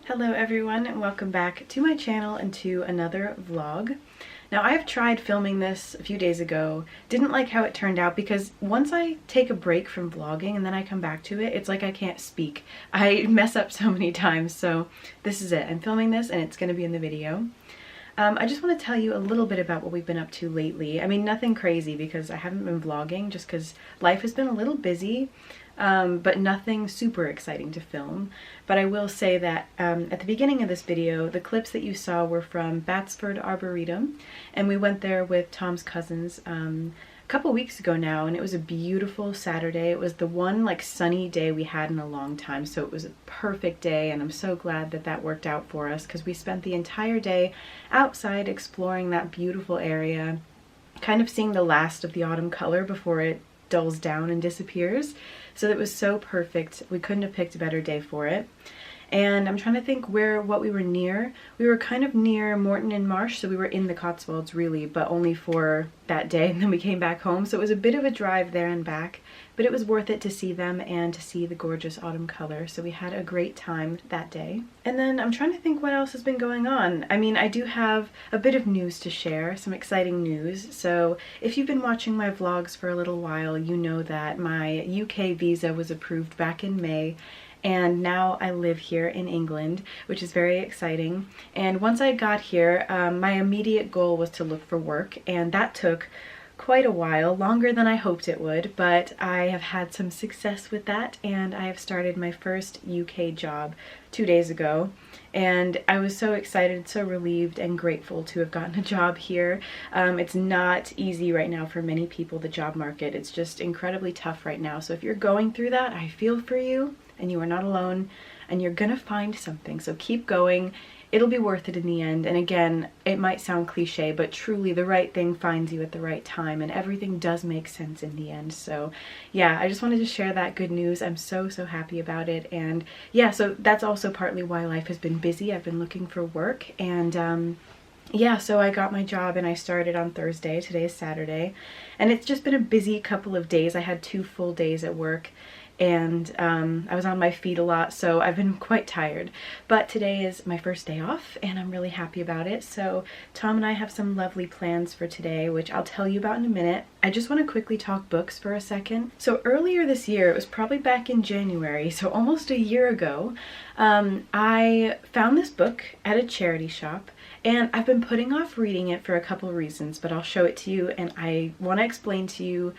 Hello everyone and welcome back to my channel and to another vlog. Now I've tried filming this a few days ago, didn't like how it turned out because once I take a break from vlogging and then I come back to it, it's like I can't speak. I mess up so many times, so this is it. I'm filming this and it's going to be in the video. I just want to tell you a little bit about what we've been up to lately. I mean, nothing crazy because I haven't been vlogging just because life has been a little busy. But nothing super exciting to film. But I will say that at the beginning of this video, the clips that you saw were from Batsford Arboretum, and we went there with Tom's cousins a couple weeks ago now, and it was a beautiful Saturday. It was the one like sunny day we had in a long time, so it was a perfect day, and I'm so glad that that worked out for us because we spent the entire day outside exploring that beautiful area, kind of seeing the last of the autumn color before it dulls down and disappears. So it was so perfect. We couldn't have picked a better day for it. And I'm trying to think what we were near. We were kind of near Morton and Marsh, so we were in the Cotswolds really, but only for that day, and then we came back home. So it was a bit of a drive there and back, but it was worth it to see them and to see the gorgeous autumn color. So we had a great time that day. And then I'm trying to think what else has been going on. I mean, I do have a bit of news to share, some exciting news. So if you've been watching my vlogs for a little while, you know that my UK visa was approved back in May. And now I live here in England, which is very exciting. And once I got here, my immediate goal was to look for work, and that took quite a while, longer than I hoped it would, but I have had some success with that, and I have started my first UK job 2 days ago. And I was so excited, so relieved and grateful to have gotten a job here. It's not easy right now for many people, the job market. It's just incredibly tough right now. So if you're going through that, I feel for you, and you are not alone, and you're gonna find something. So keep going. It'll be worth it in the end. And again, it might sound cliche, but truly the right thing finds you at the right time, and everything does make sense in the end. So yeah, I just wanted to share that good news. I'm so happy about it. And yeah, so that's also partly why life has been busy. I've been looking for work, and yeah, so I got my job and I started on Thursday. Today is Saturday, and it's just been a busy couple of days. I had 2 full days at work, and I was on my feet a lot, so I've been quite tired. But today is my first day off, and I'm really happy about it. So Tom and I have some lovely plans for today, which I'll tell you about in a minute. I just want to quickly talk books for a second. So earlier this year, it was probably back in January, so almost a year ago, I found this book at a charity shop, and I've been putting off reading it for a couple reasons, but I'll show it to you, and I want to explain to you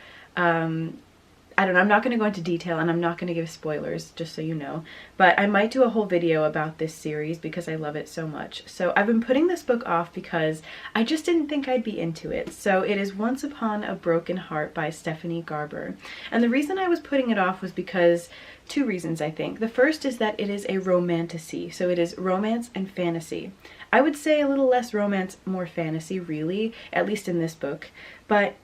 I don't know, I'm not going to go into detail, and I'm not going to give spoilers, just so you know, but I might do a whole video about this series because I love it so much. So I've been putting this book off because I just didn't think I'd be into it. So it is Once Upon a Broken Heart by Stephanie Garber. And the reason I was putting it off was because 2 reasons, I think. The first is that it is a romantasy, so it is romance and fantasy. I would say a little less romance, more fantasy, really, at least in this book, but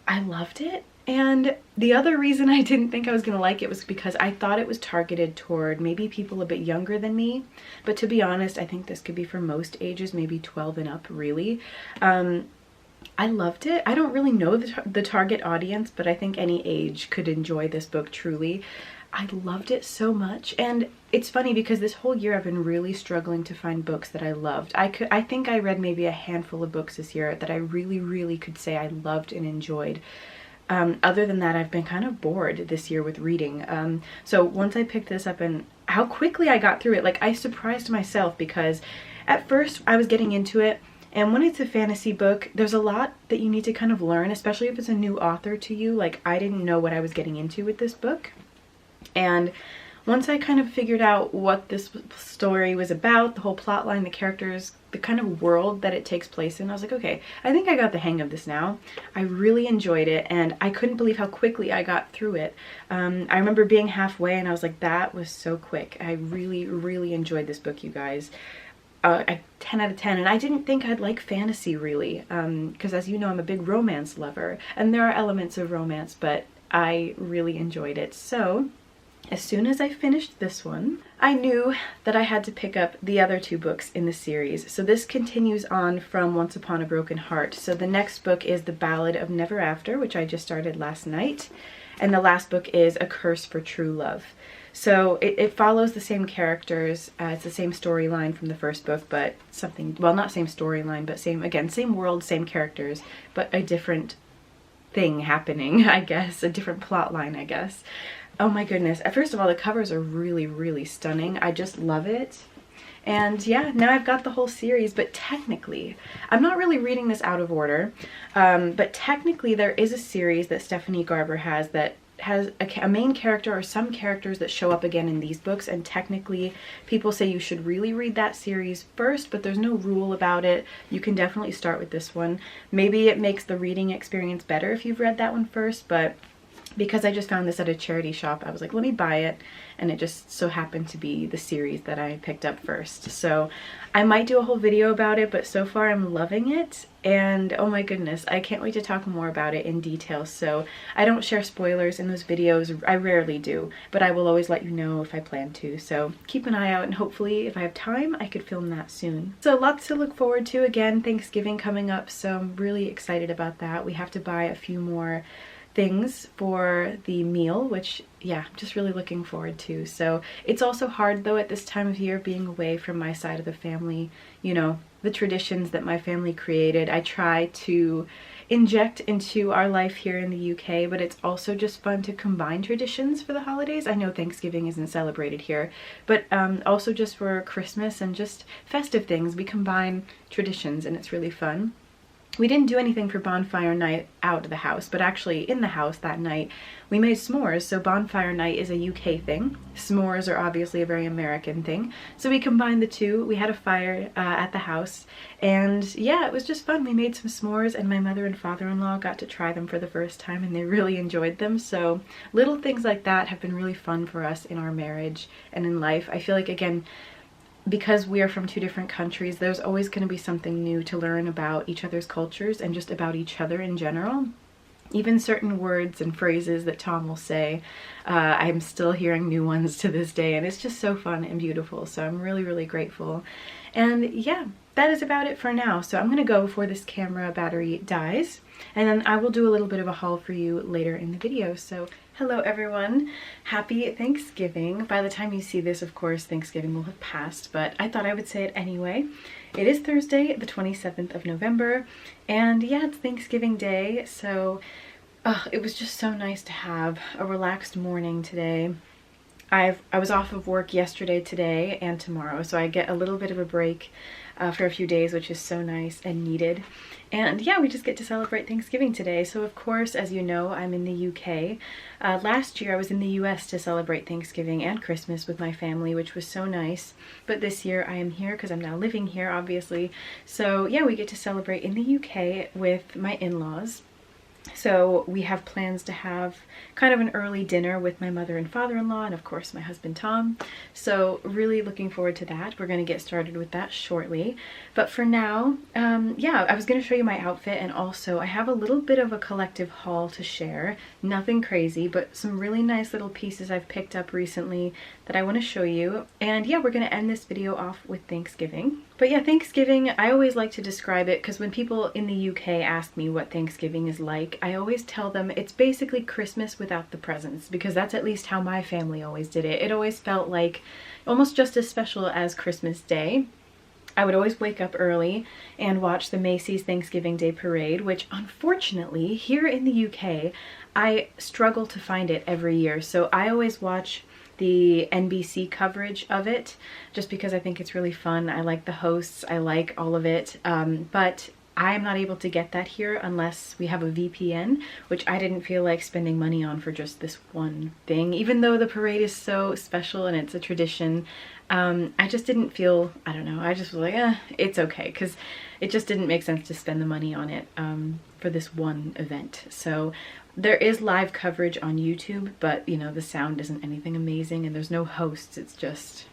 I loved it. And the other reason I didn't think I was going to like it was because I thought it was targeted toward maybe people a bit younger than me. But to be honest, I think this could be for most ages, maybe 12 and up, really. I loved it. I don't really know the target audience, but I think any age could enjoy this book, truly. I loved it so much. And it's funny because this whole year I've been really struggling to find books that I loved. I think I read maybe a handful of books this year that I really could say I loved and enjoyed. Other than that, I've been kind of bored this year with reading. So once I picked this up and how quickly I got through it, like I surprised myself because at first I was getting into it, and when it's a fantasy book, there's a lot that you need to kind of learn, especially if it's a new author to you. Like I didn't know what I was getting into with this book. And once I kind of figured out what this story was about, the whole plot line, the characters, the kind of world that it takes place in, I was like, okay, I think I got the hang of this now. I really enjoyed it, and I couldn't believe how quickly I got through it. I remember being halfway and I was like, that was so quick. I really enjoyed this book, you guys. 10 out of 10, and I didn't think I'd like fantasy really, because as you know, I'm a big romance lover, and there are elements of romance, but I really enjoyed it. So as soon as I finished this one, I knew that I had to pick up the other 2 books in the series. So this continues on from Once Upon a Broken Heart. So the next book is The Ballad of Never After, which I just started last night. And the last book is A Curse for True Love. So it follows the same characters. It's the same storyline from the first book, but something, well, not same storyline, but same world, same characters, but a different thing happening, I guess, a different plot line, I guess. Oh my goodness. First of all, the covers are really, really stunning. I just love it. And yeah, now I've got the whole series, but technically, I'm not really reading this out of order, but technically there is a series that Stephanie Garber has that has a main character or some characters that show up again in these books, and technically people say you should really read that series first, but there's no rule about it. You can definitely start with this one. Maybe it makes the reading experience better if you've read that one first, but because I just found this at a charity shop, I was like, let me buy it, and it just so happened to be the series that I picked up first. So I might do a whole video about it, but so far I'm loving it, and oh my goodness, I can't wait to talk more about it in detail. So I don't share spoilers in those videos, I rarely do, but I will always let you know if I plan to. So keep an eye out, and hopefully if I have time, I could film that soon. So lots to look forward to. Again, Thanksgiving coming up, so I'm really excited about that. We have to buy a few more things for the meal, which yeah, I'm just really looking forward to. So it's also hard though at this time of year, being away from my side of the family, you know, the traditions that my family created. I try to inject into our life here in the UK, but it's also just fun to combine traditions for the holidays. I know Thanksgiving isn't celebrated here, but also just for Christmas and just festive things, we combine traditions and it's really fun. We didn't do anything for bonfire night out of the house, but actually in the house that night we made s'mores. So bonfire night is a UK thing. S'mores are obviously a very American thing. So we combined the two. We had a fire at the house, and yeah, it was just fun. We made some s'mores, and my mother and father-in-law got to try them for the first time, and they really enjoyed them. So little things like that have been really fun for us in our marriage and in life. I feel like, again, because we are from two different countries, there's always going to be something new to learn about each other's cultures and just about each other in general. Even certain words and phrases that Tom will say, I'm still hearing new ones to this day, and it's just so fun and beautiful. So I'm really, really grateful. And yeah, that is about it for now. So I'm going to go before this camera battery dies, and then I will do a little bit of a haul for you later in the video. So hello everyone, happy Thanksgiving. By the time you see this, of course, Thanksgiving will have passed, but I thought I would say it anyway. It is Thursday, the 27th of November, and yeah, it's Thanksgiving Day, so it was just so nice to have a relaxed morning today. I was off of work yesterday, today, and tomorrow, so I get a little bit of a break for a few days, which is so nice and needed. And yeah, we just get to celebrate Thanksgiving today. So of course, as you know, I'm in the UK. Last year I was in the US to celebrate Thanksgiving and Christmas with my family, which was so nice. But this year I am here because I'm now living here, obviously. So yeah, we get to celebrate in the UK with my in-laws. So we have plans to have kind of an early dinner with my mother and father-in-law, and of course my husband Tom. So really looking forward to that. We're going to get started with that shortly. But for now, yeah, I was going to show you my outfit, and also I have a little bit of a collective haul to share. Nothing crazy, but some really nice little pieces I've picked up recently that I want to show you. And yeah, we're going to end this video off with Thanksgiving. But yeah, Thanksgiving, I always like to describe it because when people in the UK ask me what Thanksgiving is like, I always tell them it's basically Christmas without the presents, because that's at least how my family always did it. It always felt like almost just as special as Christmas Day. I would always wake up early and watch the Macy's Thanksgiving Day Parade, which unfortunately here in the UK, I struggle to find it every year. So I always watch the NBC coverage of it just because I think it's really fun. I like the hosts, I like all of it, but I am not able to get that here unless we have a VPN, which I didn't feel like spending money on for just this one thing. Even though the parade is so special and it's a tradition, I just didn't feel, I don't know, I just was like, it's okay, because it just didn't make sense to spend the money on it for this one event. So there is live coverage on YouTube, but you know, the sound isn't anything amazing, and there's no hosts. It's just,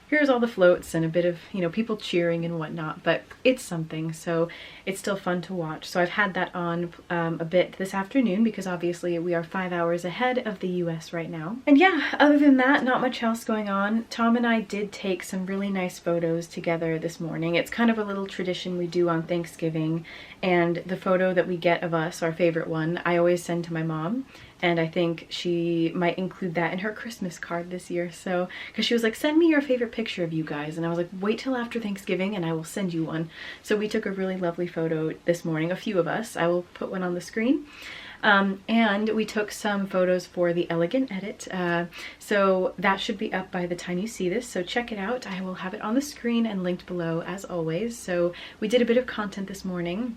here's all the floats and a bit of, you know, people cheering and whatnot, but it's something, so it's still fun to watch. So I've had that on a bit this afternoon because obviously we are 5 hours ahead of the US right now. And yeah, other than that, not much else going on. Tom and I did take some really nice photos together this morning. It's kind of a little tradition we do on Thanksgiving, and the photo that we get of us, our favorite one, I always send to my mom, and I think she might include that in her Christmas card this year. So, because she was like, send me your favorite picture of you guys, and I was like, wait till after Thanksgiving and I will send you one. So we took a really lovely photo this morning, a few of us. I will put one on the screen. And we took some photos for the Elegant Edit, so that should be up by the time you see this, so check it out. I will have it on the screen and linked below as always. So we did a bit of content this morning,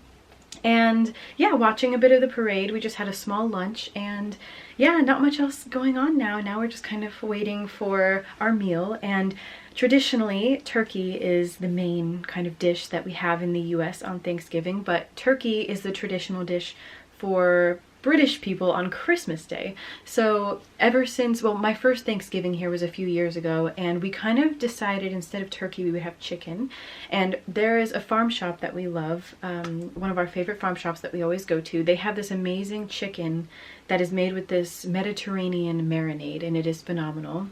and yeah, watching a bit of the parade. We just had a small lunch, and yeah, not much else going on now. Now we're just kind of waiting for our meal, and traditionally turkey is the main kind of dish that we have in the US on Thanksgiving, but turkey is the traditional dish for British people on Christmas Day. So ever since, well, my first Thanksgiving here was a few years ago, and we kind of decided instead of turkey we would have chicken. And there is a farm shop that we love, one of our favorite farm shops that we always go to. They have this amazing chicken that is made with this Mediterranean marinade, and it is phenomenal.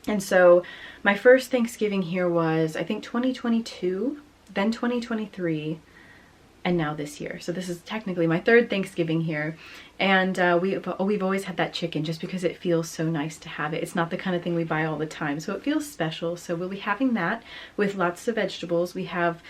And so my first Thanksgiving here was, I think, 2022, then 2023, and now this year. So this is technically my third Thanksgiving here, and we've always had that chicken just because it feels so nice to have it. It's not the kind of thing we buy all the time, so it feels special. So we'll be having that with lots of vegetables. We have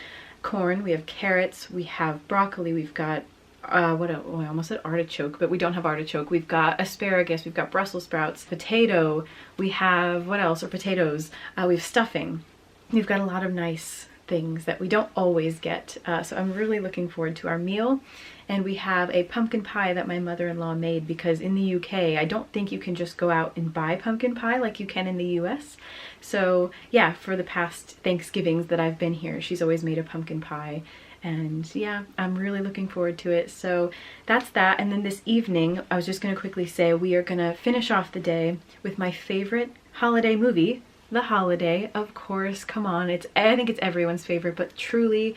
corn, we have carrots, we have broccoli, we've got I almost said artichoke, but we don't have artichoke. We've got asparagus, we've got Brussels sprouts, potato, we have, what else, or potatoes, we have stuffing. We've got a lot of nice things that we don't always get, so I'm really looking forward to our meal. And we have a pumpkin pie that my mother-in-law made, because in the UK I don't think you can just go out and buy pumpkin pie like you can in the US. So yeah, for the past Thanksgivings that I've been here, she's always made a pumpkin pie, and yeah, I'm really looking forward to it. So that's that. And then this evening, I was just going to quickly say, we are going to finish off the day with my favorite holiday movie, The Holiday, of course. Come on, I think it's everyone's favorite, but truly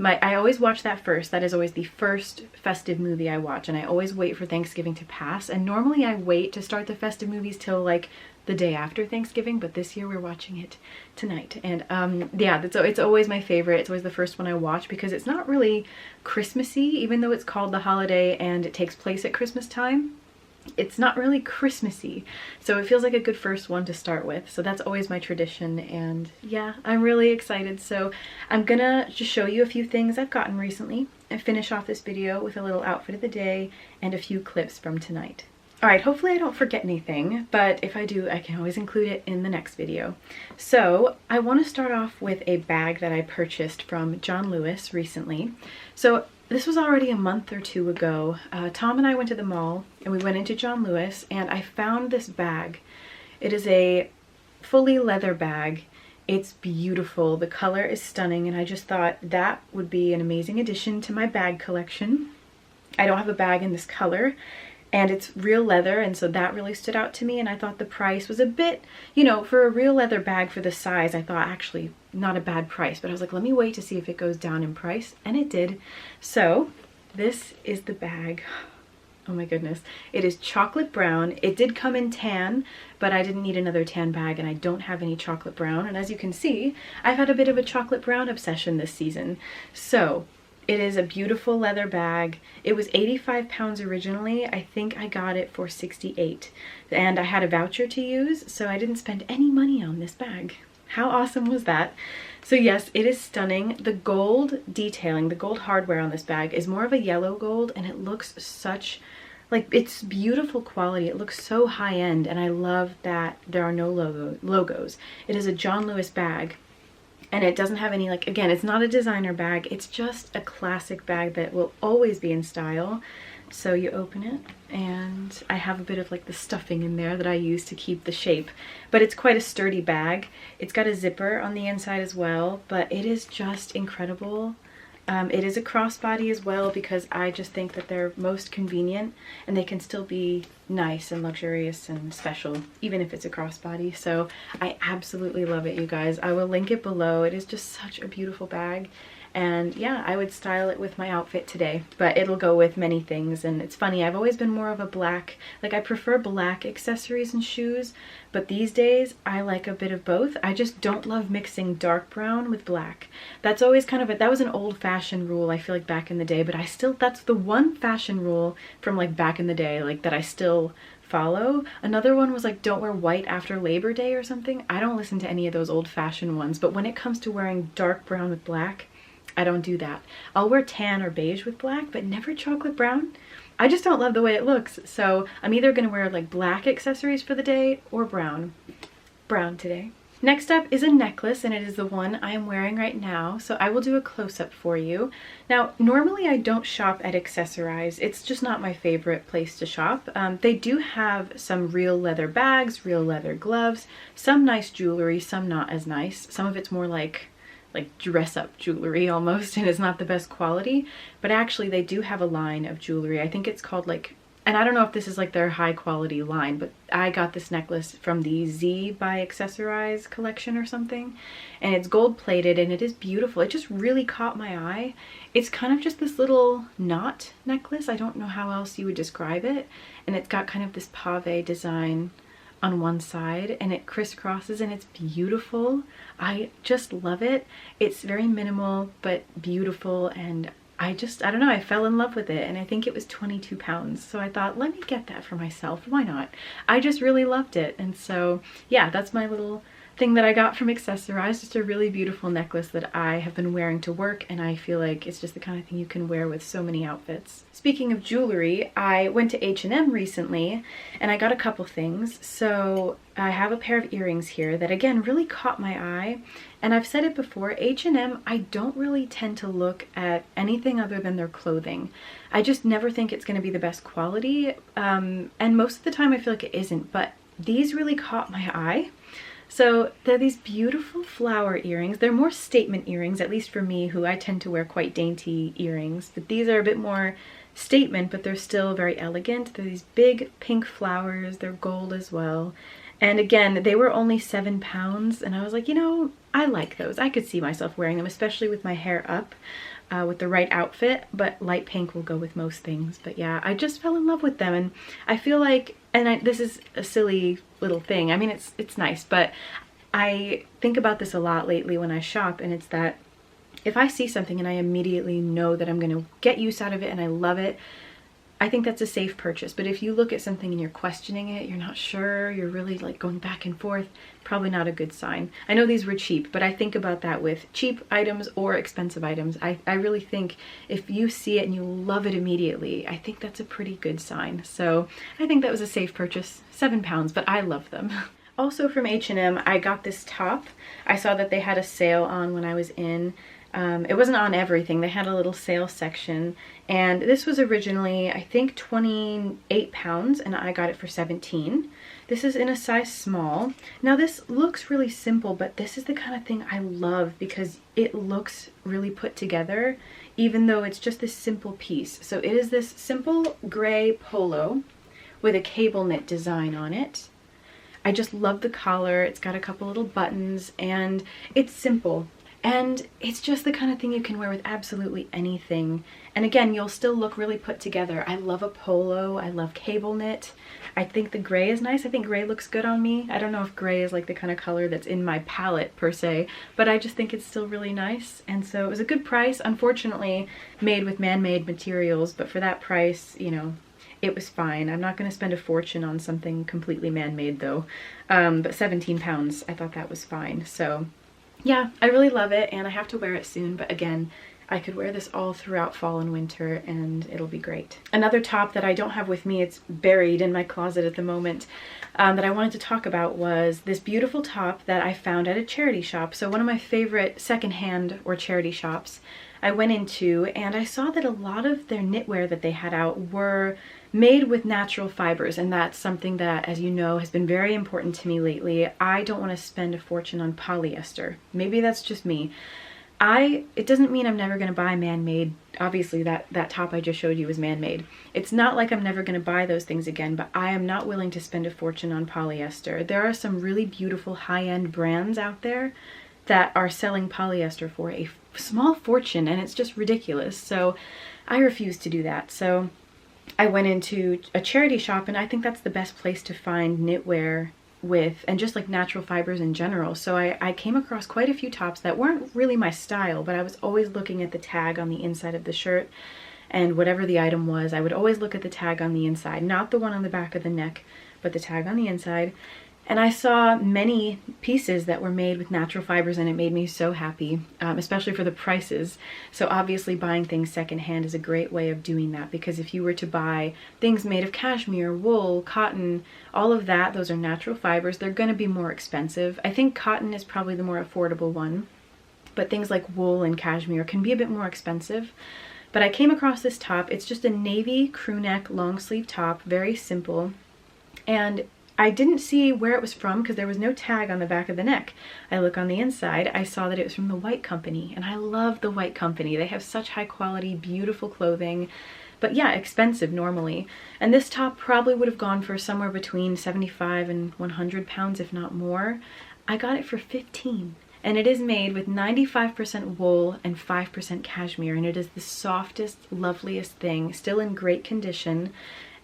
I always watch that first. That is always the first festive movie I watch, and I always wait for Thanksgiving to pass. And normally I wait to start the festive movies till like the day after Thanksgiving, but this year we're watching it tonight. And yeah, it's always my favorite. It's always the first one I watch because it's not really Christmassy, even though it's called The Holiday and it takes place at Christmas time. It's not really Christmassy, so it feels like a good first one to start with. So that's always my tradition, and yeah, I'm really excited. So I'm gonna just show you a few things I've gotten recently and finish off this video with a little outfit of the day and a few clips from tonight. Alright, hopefully I don't forget anything, but if I do, I can always include it in the next video. So I want to start off with a bag that I purchased from John Lewis recently. So this was already a month or two ago. Tom and I went to the mall and we went into John Lewis, and I found this bag. It is a fully leather bag. It's beautiful. The color is stunning, and I just thought that would be an amazing addition to my bag collection. I don't have a bag in this color, and it's real leather, and so that really stood out to me. And I thought the price was a bit, you know, for a real leather bag for the size, I thought actually not a bad price, but I was like, let me wait to see if it goes down in price, and it did. So this is the bag. Oh my goodness. It is chocolate brown. It did come in tan, but I didn't need another tan bag, and I don't have any chocolate brown. And as you can see, I've had a bit of a chocolate brown obsession this season. So it is a beautiful leather bag. It was 85 pounds originally. I think I got it for 68, and I had a voucher to use, so I didn't spend any money on this bag. How awesome was that? So yes, it is stunning. The gold detailing, the gold hardware on this bag is more of a yellow gold, and it looks such, like, it's beautiful quality. It looks so high-end, and I love that there are no logos. It is a John Lewis bag, and it doesn't have any, like, again, it's not a designer bag. It's just a classic bag that will always be in style. So you open it, and I have a bit of like the stuffing in there that I use to keep the shape, but it's quite a sturdy bag. It's got a zipper on the inside as well, but it is just incredible. It is a crossbody as well, because I just think that they're most convenient, and they can still be nice and luxurious and special even if it's a crossbody. So I absolutely love it, you guys. I will link it below. It is just such a beautiful bag. And yeah, I would style it with my outfit today, but it'll go with many things. And it's funny, I've always been more of a black, like I prefer black accessories and shoes, but these days I like a bit of both. I just don't love mixing dark brown with black. That's always kind of that was an old-fashioned rule, I feel like, back in the day, but that's the one fashion rule from like back in the day, like that I still follow. Another one was like, don't wear white after Labor Day or something. I don't listen to any of those old-fashioned ones, but when it comes to wearing dark brown with black, I don't do that. I'll wear tan or beige with black, but never chocolate brown. I just don't love the way it looks. So I'm either gonna wear like black accessories for the day or brown. Brown today. Next up is a necklace, and it is the one I am wearing right now, so I will do a close-up for you. Now, normally I don't shop at Accessorize. It's just not my favorite place to shop. They do have some real leather bags, real leather gloves, some nice jewelry, some not as nice. Some of it's more like dress-up jewelry almost, and it's not the best quality, but actually they do have a line of jewelry. I think it's called like, and I don't know if this is like their high quality line, but I got this necklace from the Z by Accessorize collection or something, and it's gold plated and it is beautiful. It just really caught my eye. It's kind of just this little knot necklace. I don't know how else you would describe it. And it's got kind of this pave design on one side and it crisscrosses and it's beautiful. I just love it. It's very minimal but beautiful, and I don't know, I fell in love with it, and I think it was 22 pounds. So I thought, let me get that for myself. Why not? I just really loved it. And so yeah, that's my little thing that I got from Accessorize. Just a really beautiful necklace that I have been wearing to work, and I feel like it's just the kind of thing you can wear with so many outfits. Speaking of jewelry, I went to H&M recently and I got a couple things. So I have a pair of earrings here that again really caught my eye. And I've said it before, H&M, I don't really tend to look at anything other than their clothing. I just never think it's going to be the best quality. And most of the time I feel like it isn't, but these really caught my eye. So they're these beautiful flower earrings. They're more statement earrings, at least for me, who I tend to wear quite dainty earrings. But these are a bit more statement, but they're still very elegant. They're these big pink flowers. They're gold as well. And again, they were only 7 pounds, and I was like, you know, I like those. I could see myself wearing them, especially with my hair up, with the right outfit, but light pink will go with most things. But yeah, I just fell in love with them, and I feel like, this is a silly little thing. I mean, it's nice, but I think about this a lot lately when I shop, and it's that if I see something and I immediately know that I'm gonna get use out of it and I love it, I think that's a safe purchase. But if you look at something and you're questioning it, you're not sure, you're really like going back and forth, probably not a good sign. I know these were cheap, but I think about that with cheap items or expensive items. I really think if you see it and you love it immediately, I think that's a pretty good sign. So I think that was a safe purchase. 7 pounds, but I love them. Also from H&M, I got this top. I saw that they had a sale on when I was in. It wasn't on everything. They had a little sale section, and this was originally, I think, 28 pounds, and I got it for 17. This is in a size small. Now this looks really simple, but this is the kind of thing I love because it looks really put together, even though it's just this simple piece. So it is this simple gray polo with a cable knit design on it. I just love the collar. It's got a couple little buttons, and it's simple. And it's just the kind of thing you can wear with absolutely anything. And again, you'll still look really put together. I love a polo. I love cable knit. I think the gray is nice. I think gray looks good on me. I don't know if gray is like the kind of color that's in my palette per se, but I just think it's still really nice. And so it was a good price. Unfortunately, made with man-made materials, but for that price, you know, it was fine. I'm not going to spend a fortune on something completely man-made though. But 17 pounds, I thought that was fine. So yeah, I really love it, and I have to wear it soon, but again, I could wear this all throughout fall and winter and it'll be great. Another top that I don't have with me, it's buried in my closet at the moment, that I wanted to talk about was this beautiful top that I found at a charity shop. So one of my favorite secondhand or charity shops I went into, and I saw that a lot of their knitwear that they had out were made with natural fibers, and that's something that, as you know, has been very important to me lately. I don't want to spend a fortune on polyester. Maybe that's just me. It doesn't mean I'm never going to buy man-made. Obviously that top I just showed you was man-made. It's not like I'm never going to buy those things again, but I am not willing to spend a fortune on polyester. There are some really beautiful high-end brands out there that are selling polyester for a small fortune, and it's just ridiculous. So I refuse to do that. So I went into a charity shop, and I think that's the best place to find knitwear with, and just like natural fibers in general. So I came across quite a few tops that weren't really my style, but I was always looking at the tag on the inside of the shirt, and whatever the item was, I would always look at the tag on the inside, not the one on the back of the neck, but the tag on the inside. And I saw many pieces that were made with natural fibers, and it made me so happy, especially for the prices. So obviously buying things secondhand is a great way of doing that, because if you were to buy things made of cashmere, wool, cotton, all of that, those are natural fibers, they're going to be more expensive. I think cotton is probably the more affordable one, but things like wool and cashmere can be a bit more expensive. But I came across this top. It's just a navy crew neck long sleeve top, very simple. And I didn't see where it was from because there was no tag on the back of the neck. I look on the inside, I saw that it was from the White Company, and I love the White Company. They have such high quality, beautiful clothing, but yeah, expensive normally. And this top probably would have gone for somewhere between 75 and 100 pounds, if not more. I got it for 15. And it is made with 95% wool and 5% cashmere, and it is the softest, loveliest thing, still in great condition.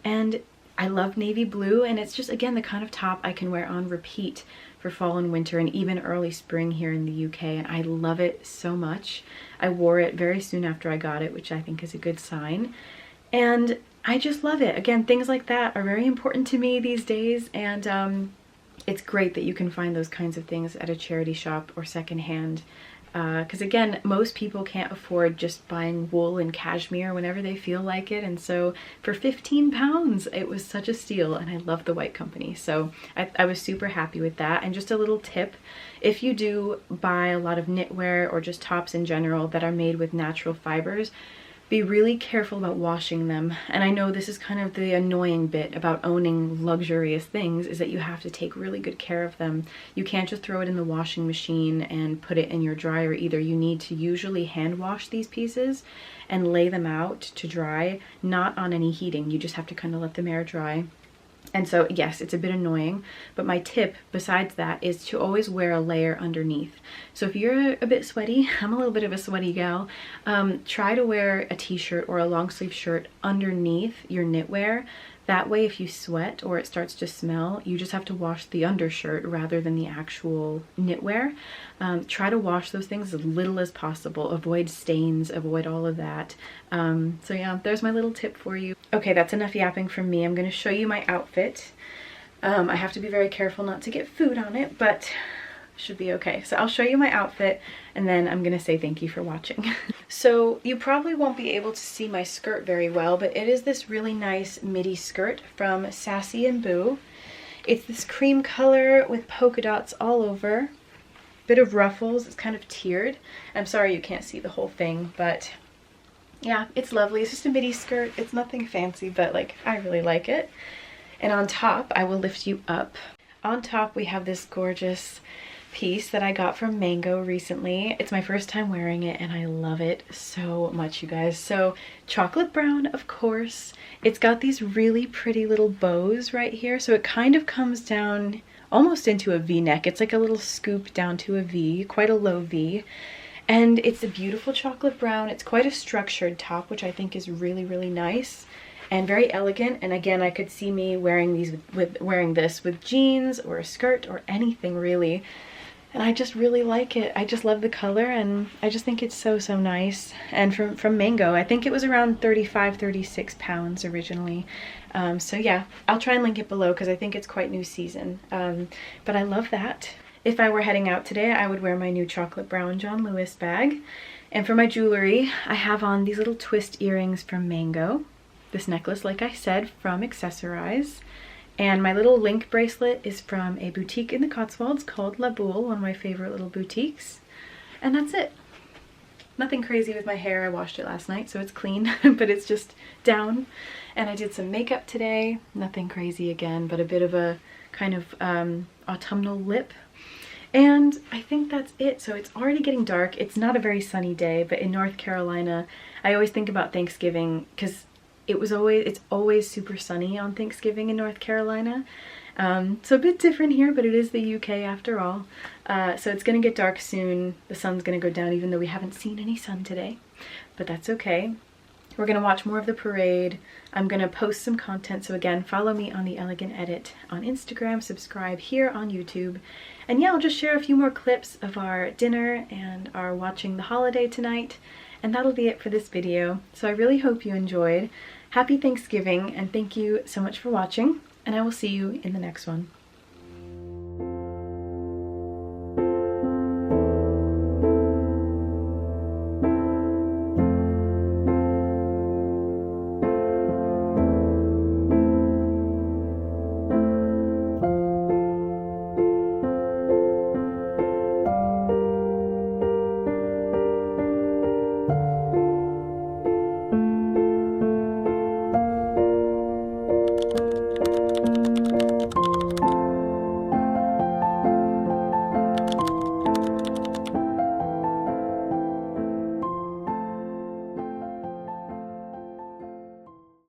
And I love navy blue, and it's just, again, the kind of top I can wear on repeat for fall and winter and even early spring here in the UK, and I love it so much. I wore it very soon after I got it, which I think is a good sign. And I just love it. Again, things like that are very important to me these days, and it's great that you can find those kinds of things at a charity shop or secondhand. Because again, most people can't afford just buying wool and cashmere whenever they feel like it, and so for 15 pounds it was such a steal, and I love the White Company, so I was super happy with that. And just a little tip, if you do buy a lot of knitwear or just tops in general that are made with natural fibers, be really careful about washing them. And I know this is kind of the annoying bit about owning luxurious things, is that you have to take really good care of them. You can't just throw it in the washing machine and put it in your dryer either. You need to usually hand wash these pieces and lay them out to dry, not on any heating. You just have to kind of let them air dry. And so, yes, it's a bit annoying, but my tip besides that is to always wear a layer underneath. So if you're a bit sweaty, I'm a little bit of a sweaty gal, try to wear a t-shirt or a long sleeve shirt underneath your knitwear. That way, if you sweat or it starts to smell, you just have to wash the undershirt rather than the actual knitwear. Try to wash those things as little as possible. Avoid stains, avoid all of that. So yeah, there's my little tip for you. Okay, that's enough yapping from me. I'm going to show you my outfit. I have to be very careful not to get food on it, but should be okay. So I'll show you my outfit, and then I'm gonna say thank you for watching. So you probably won't be able to see my skirt very well, but it is this really nice midi skirt from Sassy and Boo. It's this cream color with polka dots all over, bit of ruffles. It's kind of tiered. I'm sorry you can't see the whole thing, but yeah, it's lovely. It's just a midi skirt. It's nothing fancy, but like, I really like it. And on top, I will lift you up. On top, we have this gorgeous piece that I got from Mango recently. It's my first time wearing it, and I love it so much, you guys. So chocolate brown, of course. It's got these really pretty little bows right here, so it kind of comes down almost into a V-neck. It's like a little scoop down to a V, quite a low V. And it's a beautiful chocolate brown. It's quite a structured top, which I think is really, really nice and very elegant. And again, I could see me wearing these wearing this with jeans or a skirt or anything really. And I just really like it. I just love the color, and I just think it's so, so nice. And from Mango, I think it was around 35, 36 pounds originally. So yeah, I'll try and link it below because I think it's quite new season. But I love that. If I were heading out today, I would wear my new chocolate brown John Lewis bag. And for my jewelry, I have on these little twist earrings from Mango. This necklace, like I said, from Accessorize. And my little link bracelet is from a boutique in the Cotswolds called La Boule, one of my favorite little boutiques. And that's it. Nothing crazy with my hair. I washed it last night, so it's clean, but it's just down. And I did some makeup today. Nothing crazy again, but a bit of a kind of autumnal lip. And I think that's it. So it's already getting dark. It's not a very sunny day, but in North Carolina, I always think about Thanksgiving because it's always super sunny on Thanksgiving in North Carolina. So a bit different here, but it is the UK after all. So it's gonna get dark soon. The sun's gonna go down even though we haven't seen any sun today, but that's okay. We're gonna watch more of the parade. I'm gonna post some content. So again, follow me on The Elegant Edit on Instagram, subscribe here on YouTube. And yeah, I'll just share a few more clips of our dinner and our watching the holiday tonight. And that'll be it for this video. So I really hope you enjoyed. Happy Thanksgiving, and thank you so much for watching, and I will see you in the next one.